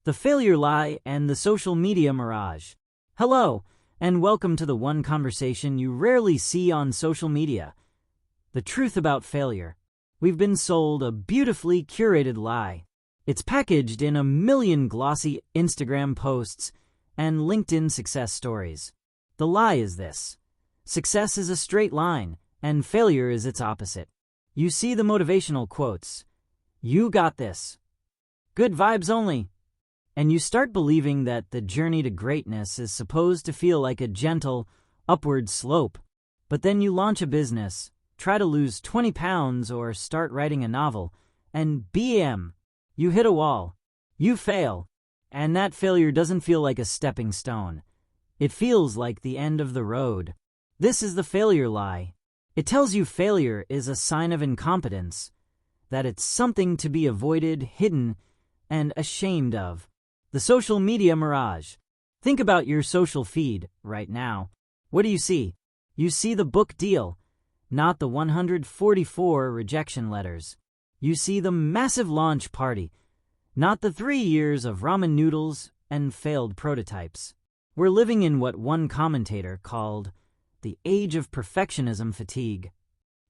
The Failure Lie and the Social Media Mirage. Hello, and welcome to the one conversation you rarely see on social media. The truth about failure. We've been sold a beautifully curated lie. It's packaged in a million glossy Instagram posts and LinkedIn success stories. The lie is this: success is a straight line, and failure is its opposite. You see the motivational quotes. You got this. Good vibes only. And you start believing that the journey to greatness is supposed to feel like a gentle, upward slope. But then you launch a business, try to lose 20 pounds or start writing a novel, and bam, you hit a wall. You fail. And that failure doesn't feel like a stepping stone. It feels like the end of the road. This is the failure lie. It tells you failure is a sign of incompetence, that it's something to be avoided, hidden, and ashamed of. The social media mirage. Think about your social feed right now. What do you see? You see the book deal, not the 144 rejection letters. You see the massive launch party, not the 3 years of ramen noodles and failed prototypes. We're living in what one commentator called the age of perfectionism fatigue.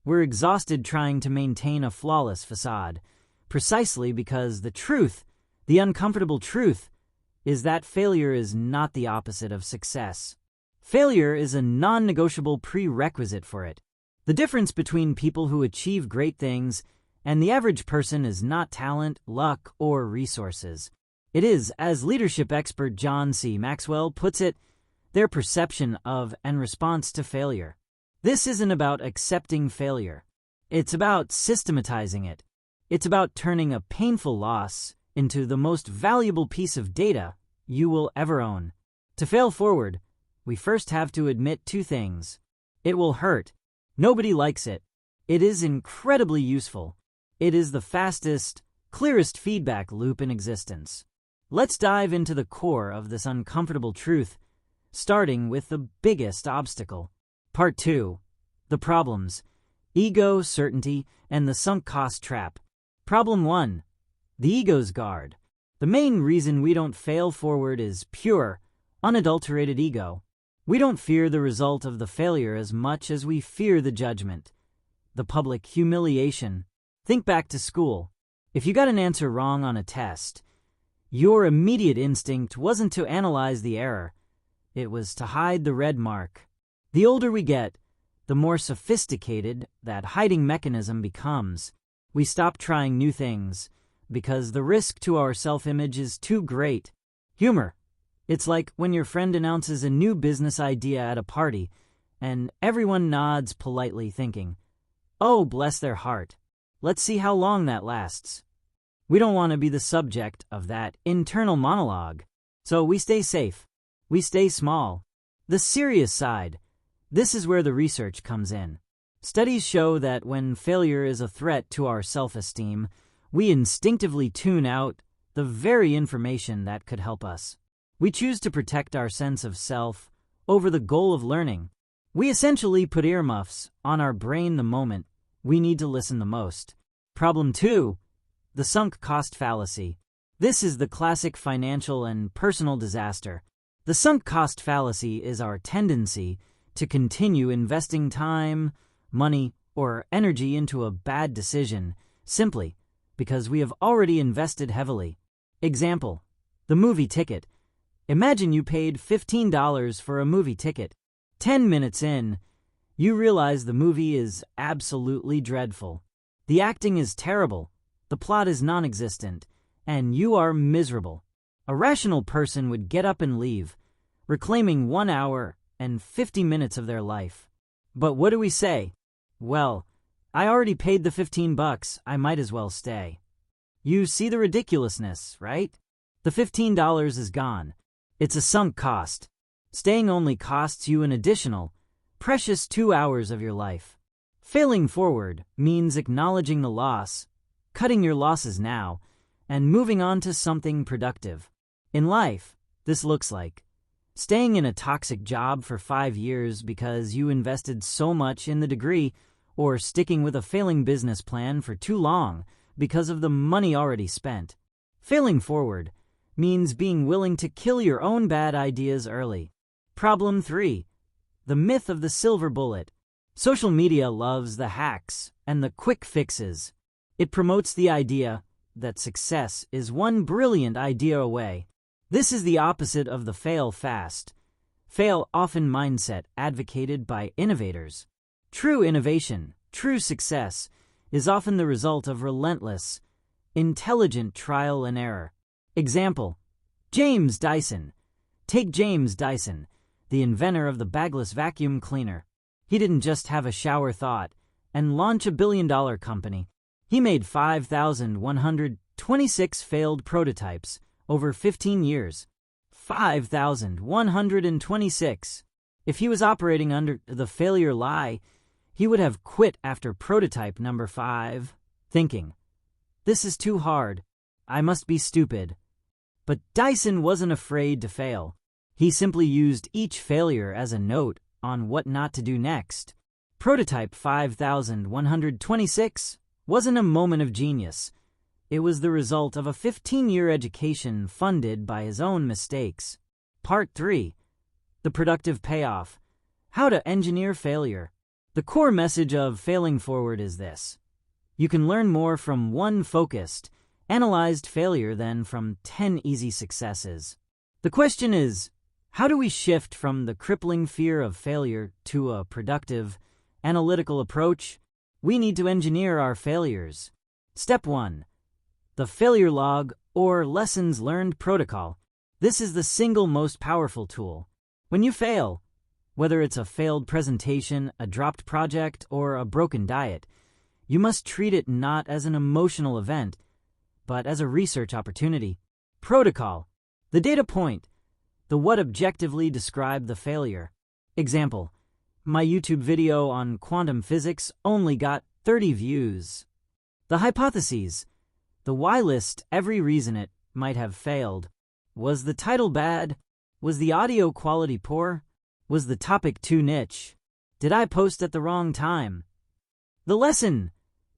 We're exhausted trying to maintain a flawless facade, precisely because the truth, the uncomfortable truth, is that failure is not the opposite of success. Failure is a non-negotiable prerequisite for it. The difference between people who achieve great things and the average person is not talent, luck, or resources. It is, as leadership expert John C. Maxwell puts it, their perception of and response to failure. This isn't about accepting failure. It's about systematizing it. It's about turning a painful loss into the most valuable piece of data you will ever own. To fail forward, we first have to admit two things. It will hurt. Nobody likes it. It is incredibly useful. It is the fastest, clearest feedback loop in existence. Let's dive into the core of this uncomfortable truth, starting with the biggest obstacle. Part 2. The problems. Ego, certainty, and the sunk cost trap. Problem 1. The ego's guard. The main reason we don't fail forward is pure, unadulterated ego. We don't fear the result of the failure as much as we fear the judgment, the public humiliation. Think back to school. If you got an answer wrong on a test, your immediate instinct wasn't to analyze the error. It was to hide the red mark. The older we get, the more sophisticated that hiding mechanism becomes. We stop trying new things because the risk to our self-image is too great. Humor. It's like when your friend announces a new business idea at a party and everyone nods politely thinking, "Oh, bless their heart. Let's see how long that lasts." We don't want to be the subject of that internal monologue, so we stay safe. We stay small. The serious side. This is where the research comes in. Studies show that when failure is a threat to our self-esteem, we instinctively tune out the very information that could help us. We choose to protect our sense of self over the goal of learning. We essentially put earmuffs on our brain the moment we need to listen the most. Problem 2. The sunk cost fallacy. This is the classic financial and personal disaster. The sunk cost fallacy is our tendency to continue investing time, money, or energy into a bad decision simply because we have already invested heavily. Example: the movie ticket. Imagine you paid $15 for a movie ticket. 10 minutes in, you realize the movie is absolutely dreadful. The acting is terrible, the plot is non-existent, and you are miserable. A rational person would get up and leave, reclaiming 1 hour and 50 minutes of their life. But what do we say? Well, I already paid the $15, I might as well stay. You see the ridiculousness, right? The $15 is gone. It's a sunk cost. Staying only costs you an additional, precious 2 hours of your life. Failing forward means acknowledging the loss, cutting your losses now, and moving on to something productive. In life, this looks like staying in a toxic job for 5 years because you invested so much in the degree, or sticking with a failing business plan for too long because of the money already spent. Failing forward means being willing to kill your own bad ideas early. Problem 3. The myth of the silver bullet. Social media loves the hacks and the quick fixes. It promotes the idea that success is one brilliant idea away. This is the opposite of the fail fast, fail often mindset advocated by innovators. True innovation, true success, is often the result of relentless, intelligent trial and error. Example: James Dyson. Take James Dyson, the inventor of the bagless vacuum cleaner. He didn't just have a shower thought and launch a billion-dollar company. He made 5,126 failed prototypes over 15 years. 5,126. If he was operating under the failure lie, he would have quit after prototype number 5, thinking, "This is too hard. I must be stupid." But Dyson wasn't afraid to fail. He simply used each failure as a note on what not to do next. Prototype 5,126 wasn't a moment of genius. It was the result of a 15-year education funded by his own mistakes. Part 3. The productive payoff. How to engineer failure. The core message of Failing Forward is this: you can learn more from one focused, analyzed failure than from 10 easy successes. The question is, how do we shift from the crippling fear of failure to a productive, analytical approach? We need to engineer our failures. Step 1. The failure log, or lessons learned protocol. This is the single most powerful tool. When you fail, whether it's a failed presentation, a dropped project, or a broken diet, you must treat it not as an emotional event, but as a research opportunity. Protocol. The data point. The what objectively describe the failure. Example: my YouTube video on quantum physics only got 30 views. The hypotheses. The why list every reason it might have failed. Was the title bad? Was the audio quality poor? Was the topic too niche? Did I post at the wrong time? The lesson.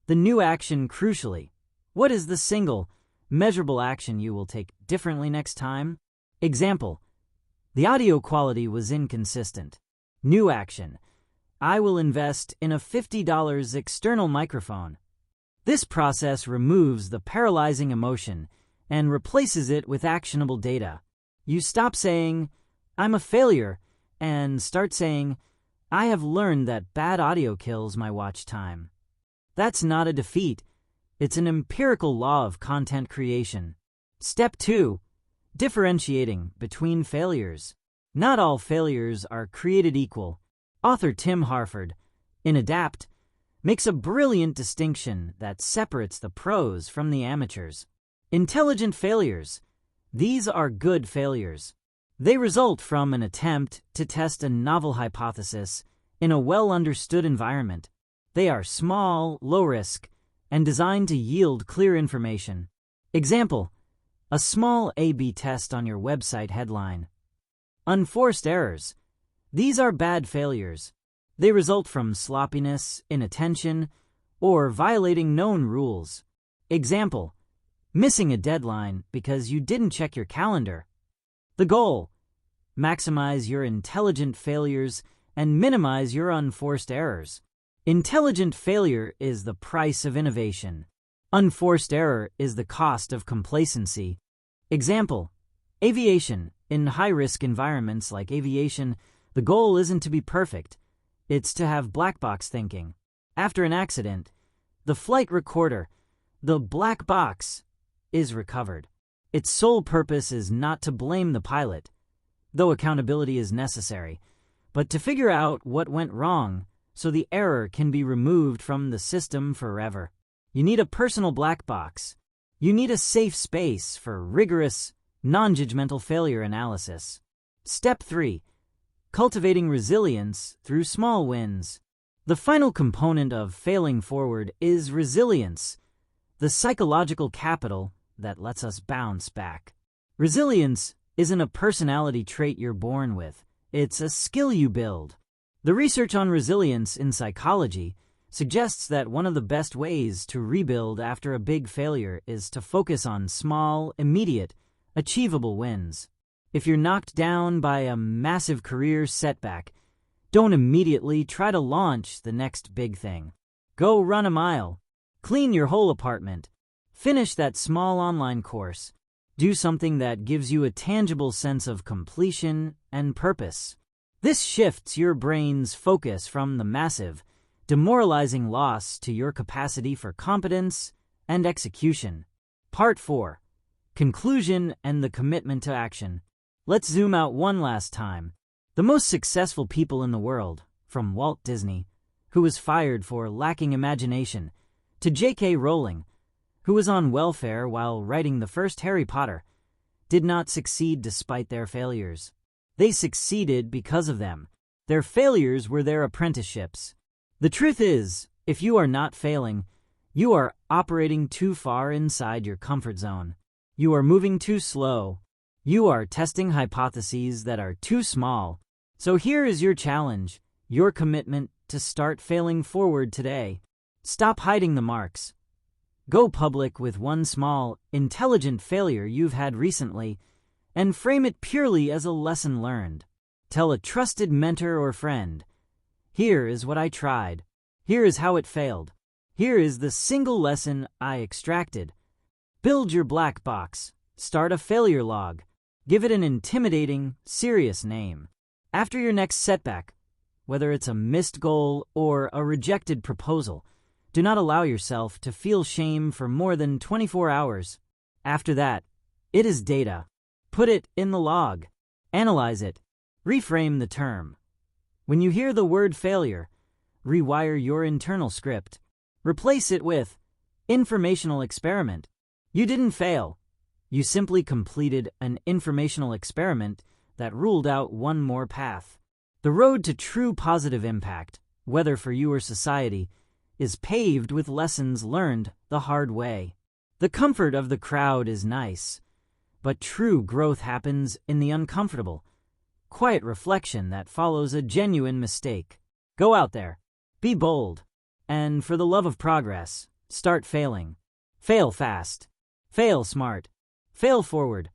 The new action crucially. What is the single, measurable action you will take differently next time? Example: the audio quality was inconsistent. New action. I will invest in a $50 external microphone. This process removes the paralyzing emotion and replaces it with actionable data. You stop saying, "I'm a failure," and start saying, "I have learned that bad audio kills my watch time." That's not a defeat. It's an empirical law of content creation. Step 2. Differentiating between failures. Not all failures are created equal. Author Tim Harford, in Adapt, makes a brilliant distinction that separates the pros from the amateurs. Intelligent failures. These are good failures. They result from an attempt to test a novel hypothesis in a well-understood environment. They are small, low-risk, and designed to yield clear information. Example: a small A/B test on your website headline. Unforced errors. These are bad failures. They result from sloppiness, inattention, or violating known rules. Example: missing a deadline because you didn't check your calendar. The goal: maximize your intelligent failures and minimize your unforced errors. Intelligent failure is the price of innovation. Unforced error is the cost of complacency. Example: aviation. In high-risk environments like aviation, the goal isn't to be perfect. It's to have black box thinking. After an accident, the flight recorder, the black box, is recovered. Its sole purpose is not to blame the pilot, though accountability is necessary, but to figure out what went wrong so the error can be removed from the system forever. You need a personal black box. You need a safe space for rigorous, non-judgmental failure analysis. Step 3. Cultivating resilience through small wins. The final component of Failing Forward is resilience, the psychological capital that lets us bounce back. Resilience isn't a personality trait you're born with. It's a skill you build. The research on resilience in psychology suggests that one of the best ways to rebuild after a big failure is to focus on small, immediate, achievable wins. If you're knocked down by a massive career setback, don't immediately try to launch the next big thing. Go run a mile. Clean your whole apartment. Finish that small online course. Do something that gives you a tangible sense of completion and purpose. This shifts your brain's focus from the massive, demoralizing loss to your capacity for competence and execution. Part 4. Conclusion and the commitment to action. Let's zoom out one last time. The most successful people in the world, from Walt Disney, who was fired for lacking imagination, to J.K. Rowling, who was on welfare while writing the first Harry Potter, did not succeed despite their failures. They succeeded because of them. Their failures were their apprenticeships. The truth is, if you are not failing, you are operating too far inside your comfort zone. You are moving too slow. You are testing hypotheses that are too small. So here is your challenge, your commitment to start failing forward today. Stop hiding the marks. Go public with one small, intelligent failure you've had recently, and frame it purely as a lesson learned. Tell a trusted mentor or friend, "Here is what I tried. Here is how it failed. Here is the single lesson I extracted." Build your black box. Start a failure log. Give it an intimidating, serious name. After your next setback, whether it's a missed goal or a rejected proposal, do not allow yourself to feel shame for more than 24 hours. After that, it is data. Put it in the log. Analyze it. Reframe the term. When you hear the word failure, rewire your internal script. Replace it with informational experiment. You didn't fail. You simply completed an informational experiment that ruled out one more path. The road to true positive impact, whether for you or society, is paved with lessons learned the hard way. The comfort of the crowd is nice, but true growth happens in the uncomfortable, quiet reflection that follows a genuine mistake. Go out there, be bold, and for the love of progress, start failing. Fail fast. Fail smart. Fail forward.